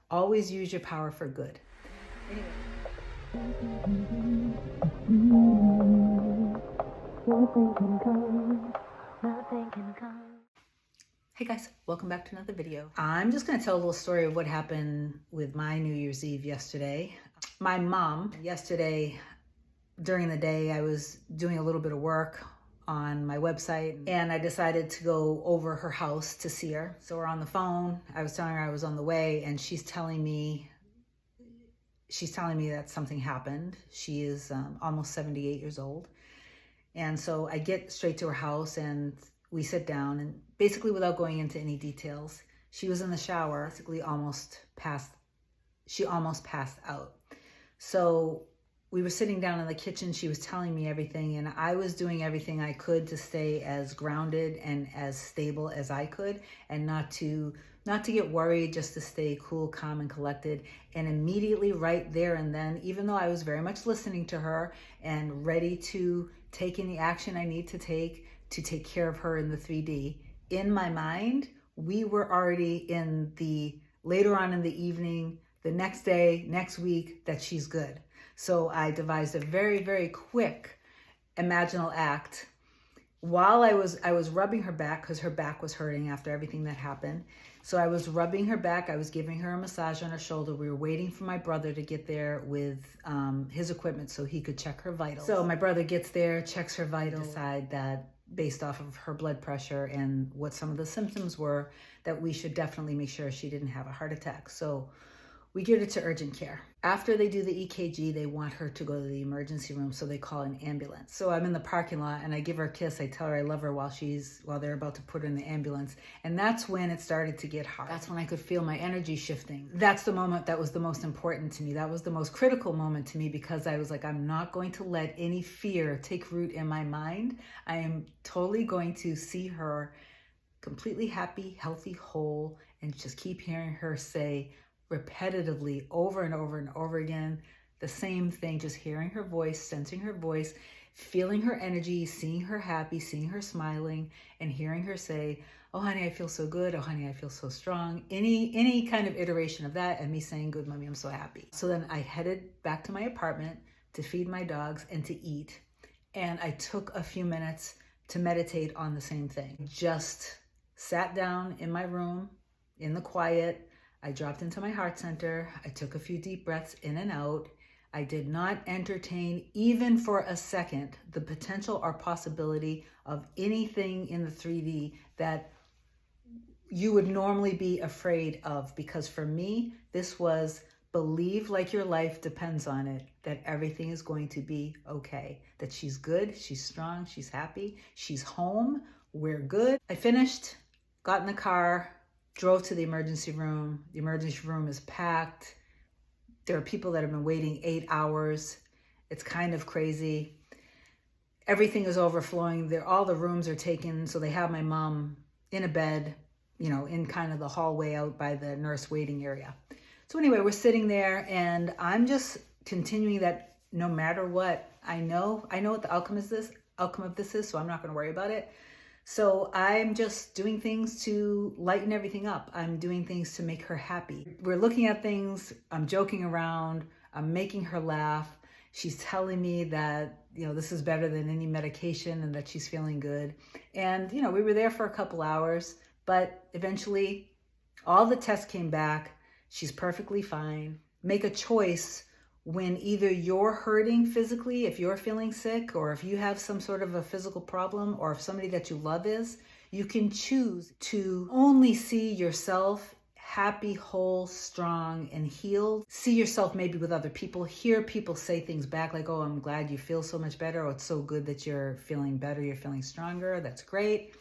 Always use your power for good. Anyway. Hey guys, welcome back to another video. I'm just going to tell a little story of what happened with my New Year's Eve yesterday. My mom, yesterday during the day, I was doing a little bit of work on my website and I decided to go over her house to see her. So we're on the phone. I was telling her I was on the way and she's telling me that something happened. She is almost 78 years old. And so I get straight to her house and we sit down, and basically without going into any details, she was in the shower, basically almost passed out. So we were sitting down in the kitchen, she was telling me everything, and I was doing everything I could to stay as grounded and as stable as I could, and not to get worried, just to stay cool, calm, and collected. And immediately right there and then, even though I was very much listening to her and ready to take any action I need to take care of her in the 3D, in my mind, we were already in the later on in the evening, the next day, next week, that she's good. So I devised a very, very quick imaginal act while I was rubbing her back, because her back was hurting after everything that happened. So I was rubbing her back. I was giving her a massage on her shoulder. We were waiting for my brother to get there with his equipment so he could check her vitals. So my brother gets there, checks her vitals, decide that based off of her blood pressure and what some of the symptoms were, that we should definitely make sure she didn't have a heart attack. So we get her to urgent care. After they do the EKG, they want her to go to the emergency room, so they call an ambulance. So I'm in the parking lot and I give her a kiss. I tell her I love her while they're about to put her in the ambulance. And that's when it started to get hard. That's when I could feel my energy shifting. That's the moment that was the most important to me. That was the most critical moment to me, because I was like, I'm not going to let any fear take root in my mind. I am totally going to see her completely happy, healthy, whole, and just keep hearing her say repetitively over and over and over again the same thing, just hearing her voice, sensing her voice, feeling her energy, seeing her happy, seeing her smiling, and hearing her say, oh honey, I feel so good, oh honey, I feel so strong. Any kind of iteration of that, and me saying, good mommy, I'm so happy. So then I headed back to my apartment to feed my dogs and to eat, and I took a few minutes to meditate on the same thing. Just sat down in my room in the quiet. I dropped into my heart center. I took a few deep breaths in and out. I did not entertain, even for a second, the potential or possibility of anything in the 3D that you would normally be afraid of. Because for me, this was believe like your life depends on it, that everything is going to be okay, that she's good, she's strong, she's happy, she's home, we're good. I finished, got in the car, drove to the emergency room. The emergency room is packed. There are people that have been waiting 8 hours. It's kind of crazy. Everything is overflowing. All the rooms are taken. So they have my mom in a bed, in kind of the hallway out by the nurse waiting area. So anyway, we're sitting there and I'm just continuing that no matter what, I know what the outcome of this is, so I'm not going to worry about it. So I'm just doing things to lighten everything up. I'm doing things to make her happy. We're looking at things, I'm joking around, I'm making her laugh. She's telling me that, this is better than any medication and that she's feeling good. And, we were there for a couple hours, but eventually all the tests came back. She's perfectly fine. Make a choice when either you're hurting physically, if you're feeling sick, or if you have some sort of a physical problem, or if somebody that you love is, you can choose to only see yourself happy, whole, strong, and healed. See yourself maybe with other people. Hear people say things back like, oh, I'm glad you feel so much better. Oh, it's so good that you're feeling better, you're feeling stronger. That's great.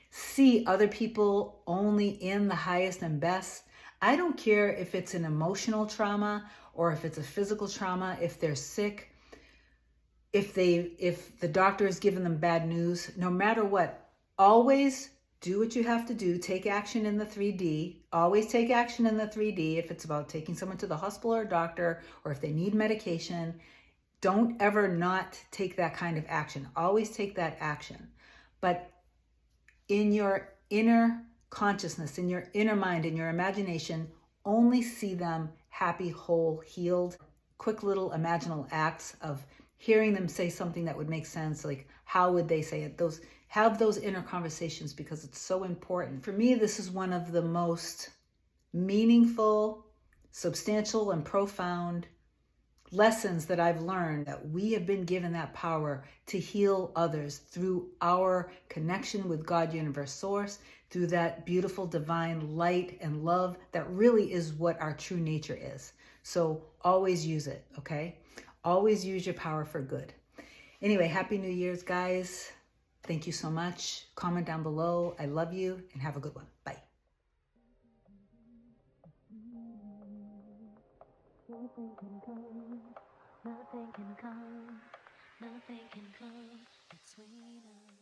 See other people only in the highest and best. I don't care if it's an emotional trauma or if it's a physical trauma, if they're sick, if the doctor has given them bad news, no matter what, always do what you have to do. Take action in the 3D. Always take action in the 3D if it's about taking someone to the hospital or a doctor, or if they need medication. Don't ever not take that kind of action. Always take that action. But in your inner consciousness, in your inner mind, in your imagination, only see them happy, whole, healed. Quick little imaginal acts of hearing them say something that would make sense, like how would they say it? Have those inner conversations, because it's so important. For me, this is one of the most meaningful, substantial, and profound lessons that I've learned, that we have been given that power to heal others through our connection with God, universe, source, through that beautiful divine light and love that really is what our true nature is. So always use it, okay? Always use your power for good. Anyway, Happy New Year's, guys. Thank you so much. Comment down below. I love you, and have a good one. Bye. Nothing can come, nothing can come, nothing can come between us.